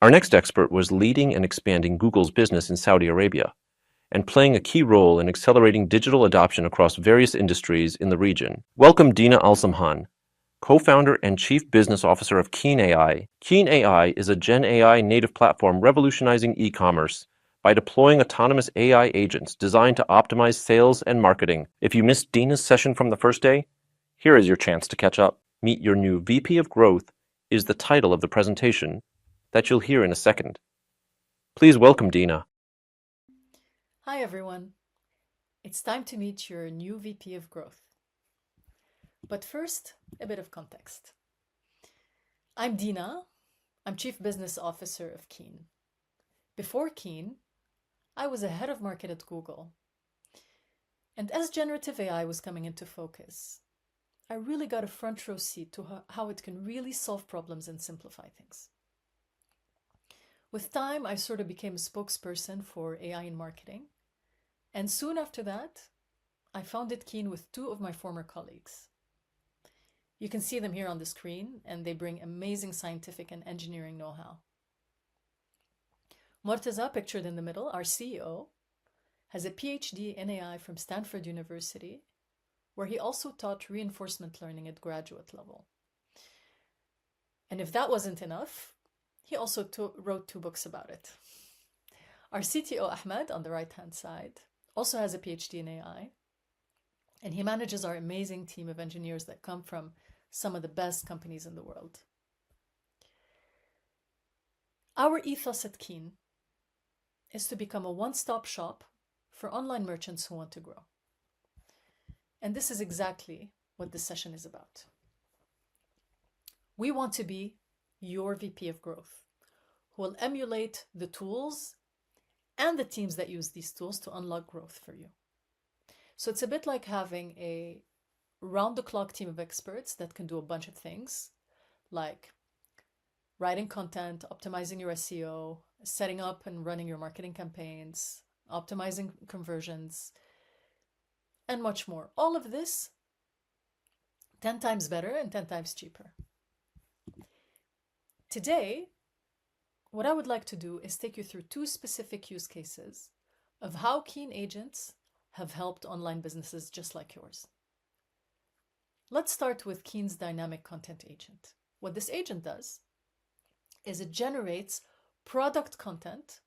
Our next expert was leading and expanding Google's business in Saudi Arabia and playing a key role in accelerating digital adoption across various industries in the region. Welcome Dina Alsamhan, co-founder and chief business officer of Keen AI. Keen AI is a Gen AI native platform revolutionizing e-commerce by deploying autonomous AI agents designed to optimize sales and marketing. If you missed Dina's session from the first day, here is your chance to catch up. Meet Your New VP of Growth is the title of the presentation that you'll hear in a second. Please welcome Dina. Hi everyone. It's time to meet your new VP of Growth. But first, a bit of context. I'm Dina. I'm Chief Business Officer of Keen. Before Keen, I was a head of market at Google. And as generative AI was coming into focus, I really got a front row seat to how it can really solve problems and simplify things. With time, I sort of became a spokesperson for AI in marketing. And soon after that, I founded Keen with two of my former colleagues. You can see them here on the screen, and they bring amazing scientific and engineering know-how. Mortaza, pictured in the middle, our CEO, has a PhD in AI from Stanford University, where he also taught reinforcement learning at graduate level. And if that wasn't enough, he also wrote 2 books about it. Our CTO, Ahmed, on the right-hand side, also has a PhD in AI, and he manages our amazing team of engineers that come from some of the best companies in the world. Our ethos at Keen is to become a one-stop shop for online merchants who want to grow. And this is exactly what this session is about. We want to be your VP of Growth, who will emulate the tools and the teams that use these tools to unlock growth for you. So it's a bit like having a round-the-clock team of experts that can do a bunch of things, like writing content, optimizing your SEO, setting up and running your marketing campaigns, optimizing conversions, and much more. All of this 10 times better and 10 times cheaper. Today, what I would like to do is take you through 2 specific use cases of how Keen agents have helped online businesses just like yours. Let's start with Keen's dynamic content agent. What this agent does is it generates product content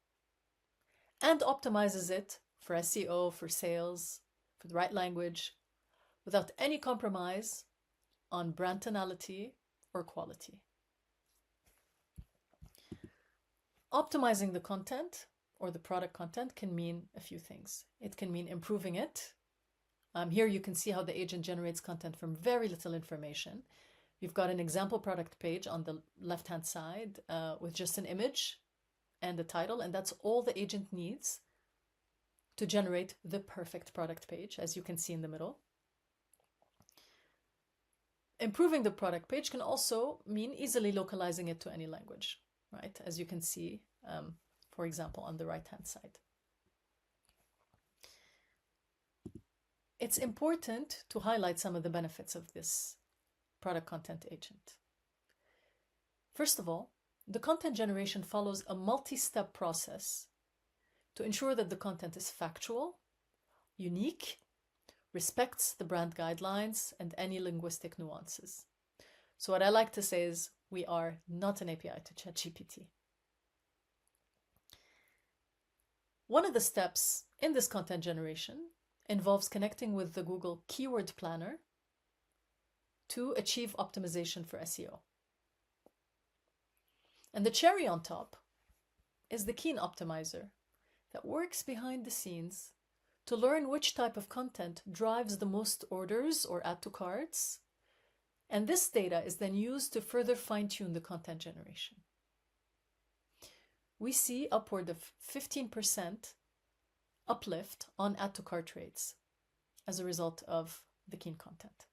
and optimizes it for SEO, for sales, for the right language, without any compromise on brand tonality or quality. Optimizing the content or the product content can mean a few things. It can mean improving it. Here you can see how the agent generates content from very little information. You've got an example product page on the left-hand side with just an image and the title, and that's all the agent needs to generate the perfect product page, as you can see in the middle. Improving the product page can also mean easily localizing it to any language, right? As you can see, for example, on the right-hand side. It's important to highlight some of the benefits of this product content agent. First of all, the content generation follows a multi-step process to ensure that the content is factual, unique, respects the brand guidelines, and any linguistic nuances. So what I like to say is we are not an API to ChatGPT. One of the steps in this content generation involves connecting with the Google Keyword Planner to achieve optimization for SEO. And the cherry on top is the Keen Optimizer that works behind the scenes to learn which type of content drives the most orders or add to carts. And this data is then used to further fine-tune the content generation. We see upward of 15% uplift on add to cart rates as a result of the Keen content.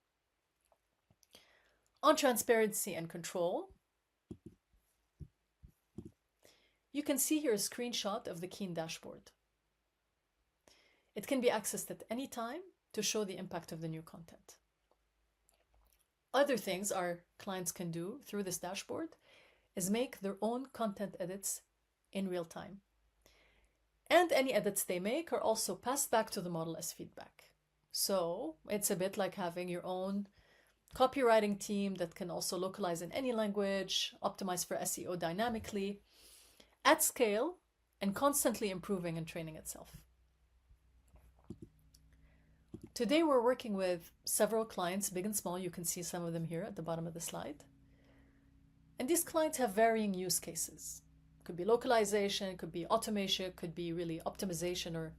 On transparency and control, you can see here a screenshot of the Keen dashboard. It can be accessed at any time to show the impact of the new content. Other things our clients can do through this dashboard is make their own content edits in real time. And any edits they make are also passed back to the model as feedback. So it's a bit like having your own copywriting team that can also localize in any language, optimize for SEO dynamically, at scale, and constantly improving and training itself. Today we're working with several clients, big and small. You can see some of them here at the bottom of the slide. And these clients have varying use cases. It could be localization, it could be automation, it could be really optimization or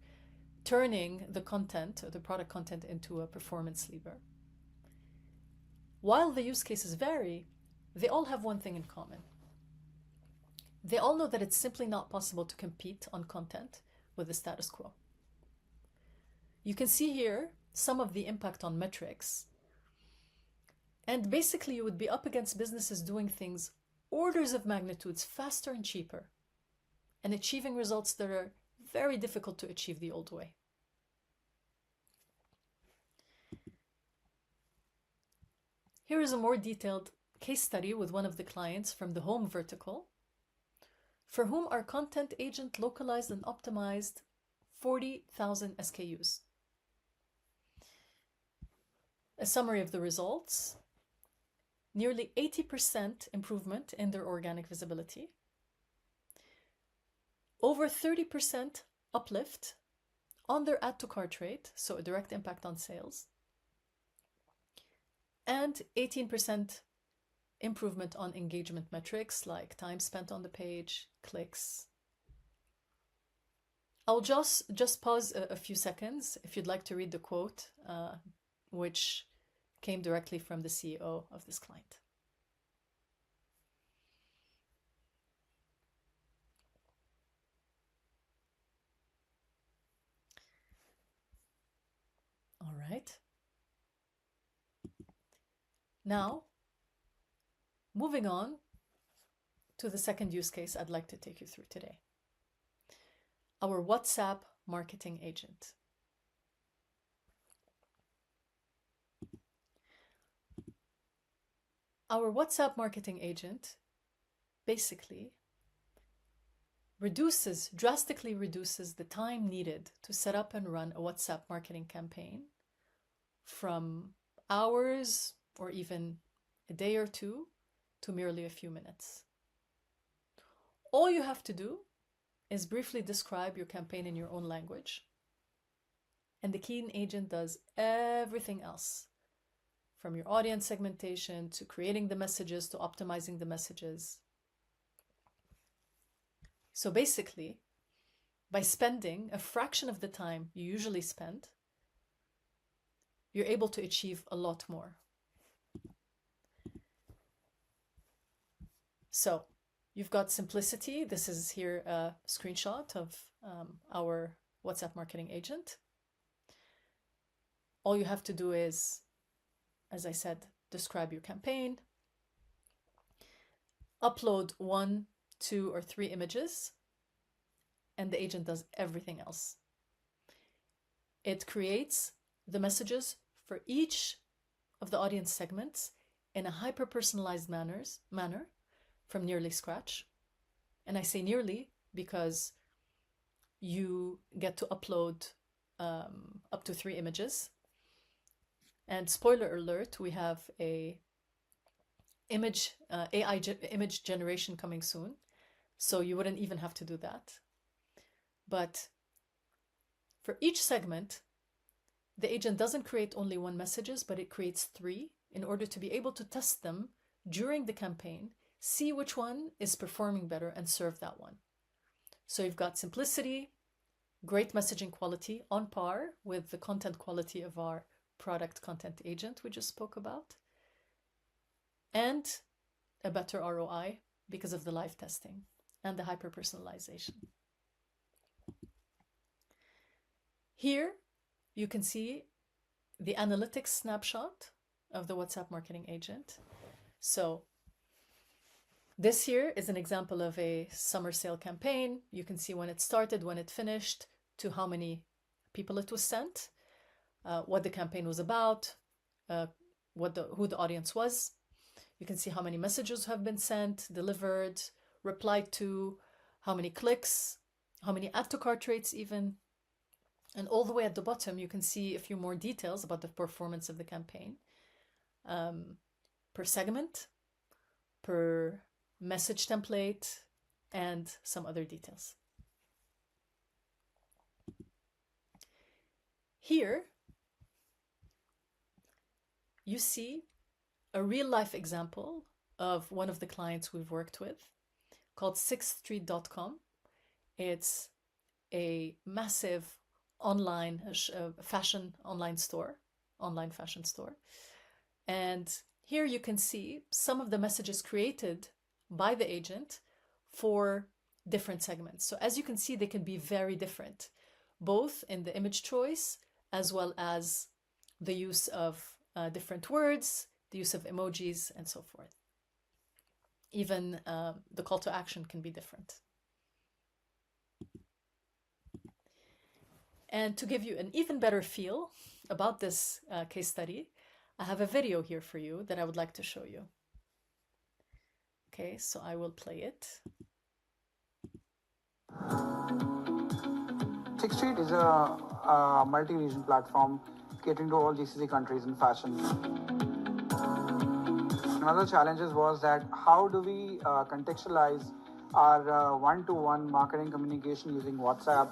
turning the content or the product content into a performance lever. While the use cases vary, they all have one thing in common. They all know that it's simply not possible to compete on content with the status quo. You can see here some of the impact on metrics. And basically, you would be up against businesses doing things orders of magnitudes faster and cheaper, and achieving results that are very difficult to achieve the old way. Here is a more detailed case study with one of the clients from the home vertical, for whom our content agent localized and optimized 40,000 SKUs. A summary of the results: nearly 80% improvement in their organic visibility, over 30% uplift on their add to cart rate, so a direct impact on sales, and 18% improvement on engagement metrics like time spent on the page, clicks. I'll just pause a few seconds if you'd like to read the quote, which came directly from the CEO of this client. All right. Now, moving on to the second use case I'd like to take you through today. Our WhatsApp marketing agent. Our WhatsApp marketing agent basically drastically reduces the time needed to set up and run a WhatsApp marketing campaign from hours or even a day or two to merely a few minutes. All you have to do is briefly describe your campaign in your own language, and the Keen agent does everything else, from your audience segmentation to creating the messages to optimizing the messages. So basically, by spending a fraction of the time you usually spend, you're able to achieve a lot more. So you've got simplicity. This is here a screenshot of our WhatsApp marketing agent. All you have to do is, as I said, describe your campaign, upload 1, 2, or 3 images, and the agent does everything else. It creates the messages for each of the audience segments in a hyper-personalized manner from nearly scratch. And I say nearly because you get to upload up to 3 images. And spoiler alert, we have a AI image generation coming soon, so you wouldn't even have to do that. But for each segment, the agent doesn't create only 1 messages, but it creates 3 in order to be able to test them during the campaign, see which one is performing better, and serve that one. So you've got simplicity, great messaging quality on par with the content quality of our product content agent we just spoke about, and a better ROI because of the live testing and the hyper-personalization. Here you can see the analytics snapshot of the WhatsApp marketing agent. So this here is an example of a summer sale campaign. You can see when it started, when it finished, to how many people it was sent, what the campaign was about, who the audience was. You can see how many messages have been sent, delivered, replied to, how many clicks, how many add to cart rates even. And all the way at the bottom, you can see a few more details about the performance of the campaign, per segment, per message template, and some other details. Here, you see a real-life example of one of the clients we've worked with called 6thstreet.com. It's a massive online fashion fashion store. And here you can see some of the messages created by the agent for different segments. So as you can see, they can be very different, both in the image choice as well as the use of different words, the use of emojis, and so forth. Even the call to action can be different. And to give you an even better feel about this case study, I have a video here for you that I would like to show you. Okay, so I will play it. 6th Street is a multi-region platform catering to all GCC countries in fashion. Another challenges was that how do we contextualize our one-to-one marketing communication using WhatsApp,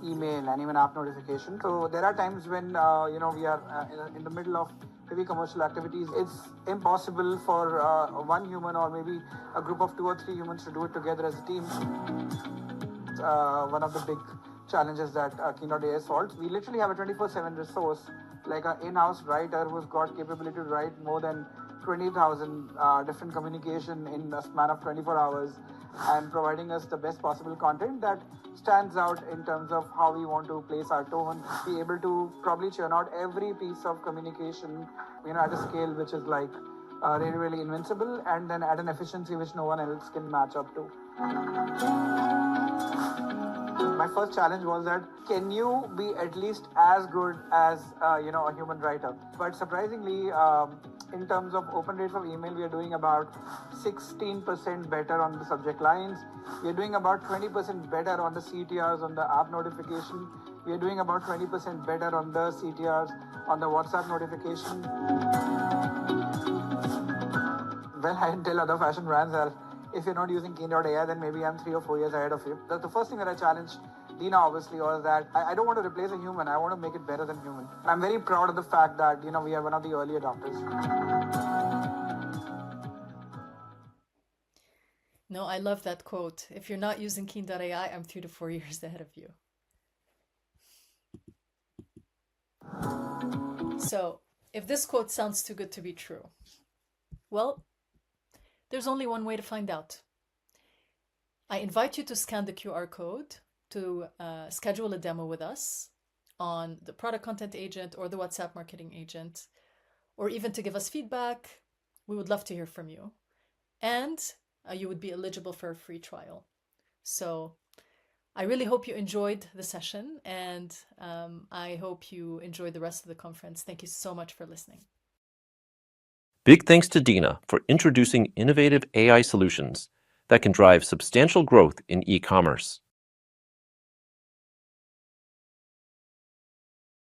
email, and even app notification. So there are times when we are in the middle of heavy commercial activities. It's impossible for one human or maybe a group of 2 or 3 humans to do it together as a team. One of the big challenges that Keen.ai solves. We literally have a 24/7 resource, like an in-house writer who's got capability to write more than 20,000 different communication in a span of 24 hours and providing us the best possible content that stands out in terms of how we want to place our tone, be able to probably churn out every piece of communication, at a scale which is like really, really invincible, and then at an efficiency which no one else can match up to. My first challenge was that can you be at least as good as a human writer? But surprisingly, in terms of open rates of email, we are doing about 16% better on the subject lines. We are doing about 20% better on the CTRs on the app notification. We are doing about 20% better on the CTRs on the WhatsApp notification. Well, I tell other fashion brands that if you're not using Keen.ai, then maybe I'm 3 or 4 years ahead of you. The first thing that I challenged Dina obviously was that I don't want to replace a human. I want to make it better than human. I'm very proud of the fact that we are one of the early adopters. No, I love that quote. If you're not using Keen.ai, I'm 3 to 4 years ahead of you. So, if this quote sounds too good to be true, well, there's only one way to find out. I invite you to scan the QR code to schedule a demo with us on the product content agent or the WhatsApp marketing agent, or even to give us feedback. We would love to hear from you. And you would be eligible for a free trial. So I really hope you enjoyed the session, and I hope you enjoy the rest of the conference. Thank you so much for listening. Big thanks to Dina for introducing innovative AI solutions that can drive substantial growth in e-commerce.